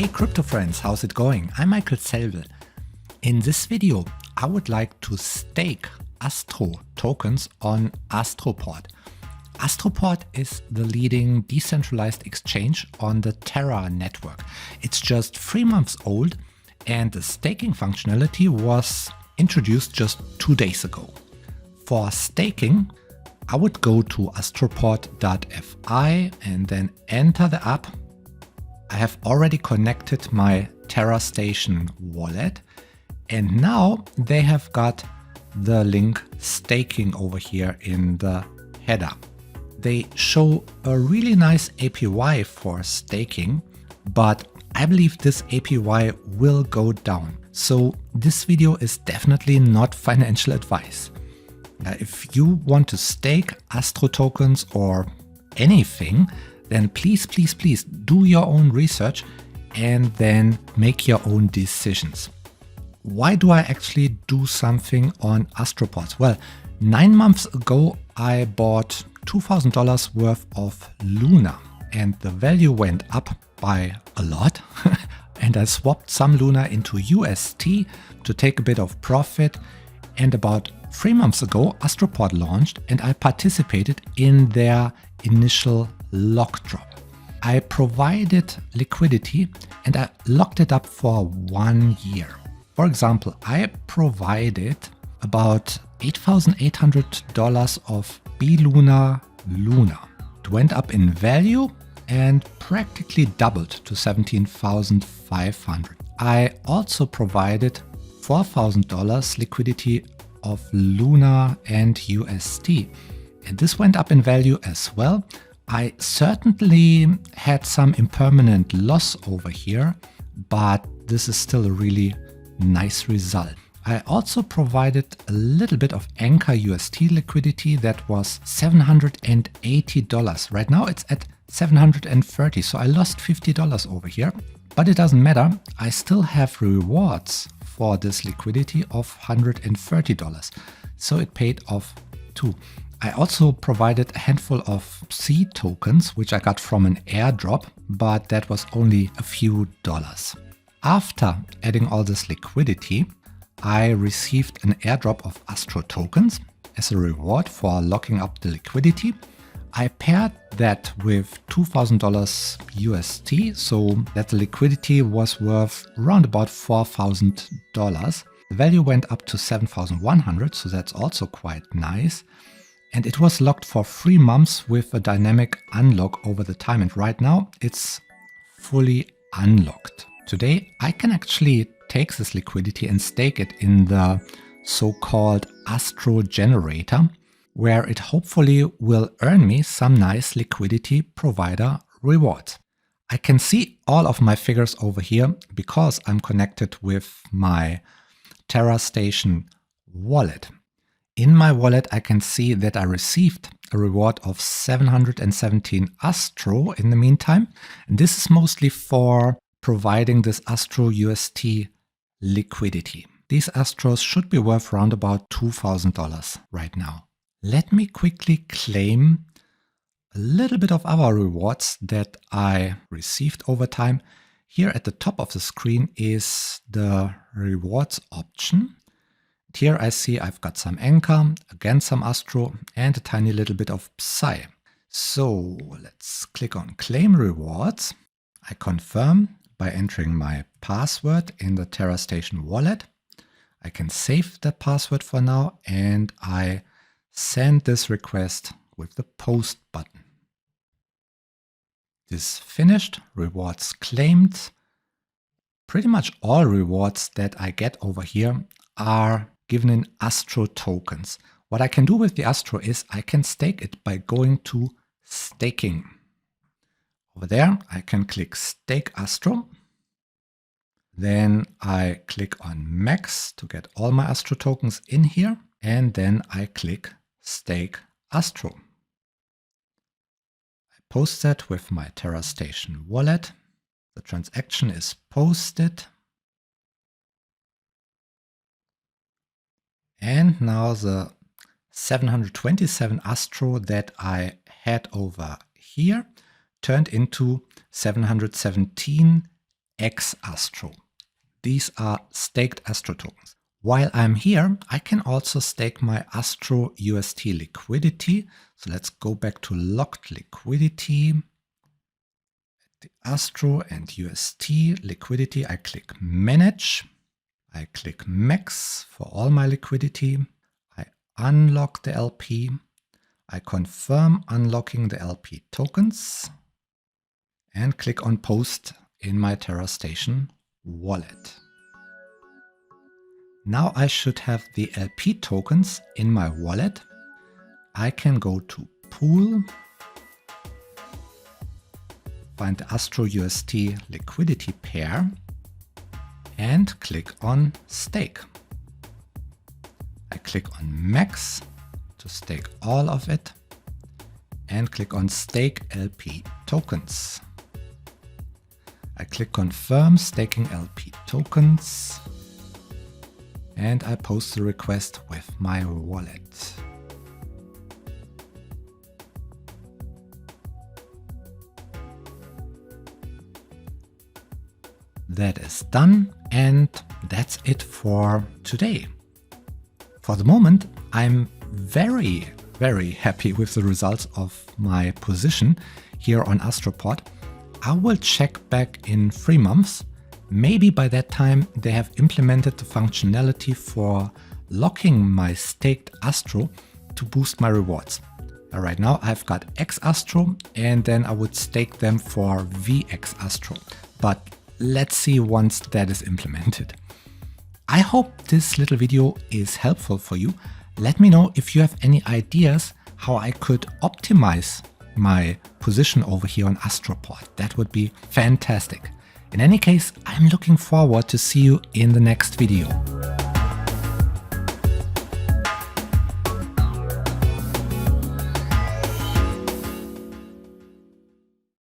Hey crypto friends, how's it going? I'm Michael Selve. In this video, I would like to stake Astro tokens on Astroport. Astroport is the leading decentralized exchange on the Terra network. It's just 3 months old and the staking functionality was introduced just 2 days ago. For staking, I would go to astroport.fi and then enter the app. I have already connected my TerraStation wallet and now they have got the link staking over here in the header. They show a really nice APY for staking, but I believe this APY will go down. So this video is definitely not financial advice. If you want to stake Astro tokens or anything, then please do your own research and then make your own decisions. Why do I actually do something on Astroport? Well, 9 months ago I bought $2,000 worth of Luna and the value went up by a lot and I swapped some Luna into UST to take a bit of profit, and about 3 months ago Astroport launched and I participated in their initial lock drop. I provided liquidity and I locked it up for 1 year. For example, I provided about $8,800 of BLuna Luna. It went up in value and practically doubled to $17,500. I also provided $4,000 liquidity of Luna and UST, and this went up in value as well. I certainly had some impermanent loss over here, but this is still a really nice result. I also provided a little bit of Anchor UST liquidity that was $780. Right now it's at $730, so I lost $50 over here, but it doesn't matter. I still have rewards for this liquidity of $130, so it paid off too. I also provided a handful of C tokens, which I got from an airdrop, but that was only a few dollars. After adding all this liquidity, I received an airdrop of Astro tokens as a reward for locking up the liquidity. I paired that with $2,000 UST, so that the liquidity was worth around about $4,000. The value went up to $7,100, so that's also quite nice. And it was locked for 3 months with a dynamic unlock over the time. And right now it's fully unlocked. Today I can actually take this liquidity and stake it in the so-called Astro generator, where it hopefully will earn me some nice liquidity provider rewards. I can see all of my figures over here because I'm connected with my TerraStation wallet. In my wallet I can see that I received a reward of 717 Astro in the meantime, and this is mostly for providing this Astro UST liquidity. These Astros should be worth around about $2,000 right now. Let me quickly claim a little bit of other rewards that I received over time. Here at the top of the screen is the rewards option. Here I see I've got some Anchor, again some Astro, and a tiny little bit of Psi. So let's click on Claim Rewards. I confirm by entering my password in the TerraStation wallet. I can save that password for now and I send this request with the post button. This finished, rewards claimed. Pretty much all rewards that I get over here are given in Astro tokens. What I can do with the Astro is I can stake it by going to staking. Over there I can click Stake Astro. Then I click on Max to get all my Astro tokens in here. And then I click Stake Astro. I post that with my TerraStation wallet. The transaction is posted. And now the 727 Astro that I had over here turned into 717 X Astro. These are staked Astro tokens. While I'm here, I can also stake my Astro UST liquidity. So let's go back to locked liquidity. The Astro and UST liquidity, I click manage. I click max for all my liquidity. I unlock the LP. I confirm unlocking the LP tokens and click on post in my TerraStation wallet. Now I should have the LP tokens in my wallet. I can go to pool, find the Astro UST liquidity pair and click on stake. I click on max to stake all of it and click on stake LP tokens. I click confirm staking LP tokens and I post the request with my wallet. That is done, and that's it for today. For the moment, I'm very happy with the results of my position here on Astroport. I will check back in 3 months. Maybe by that time they have implemented the functionality for locking my staked Astro to boost my rewards. Right now I've got X Astro and then I would stake them for VX Astro. But let's see once that is implemented. I hope this little video is helpful for you. Let me know if you have any ideas how I could optimize my position over here on Astroport. That would be fantastic. In any case, I'm looking forward to see you in the next video.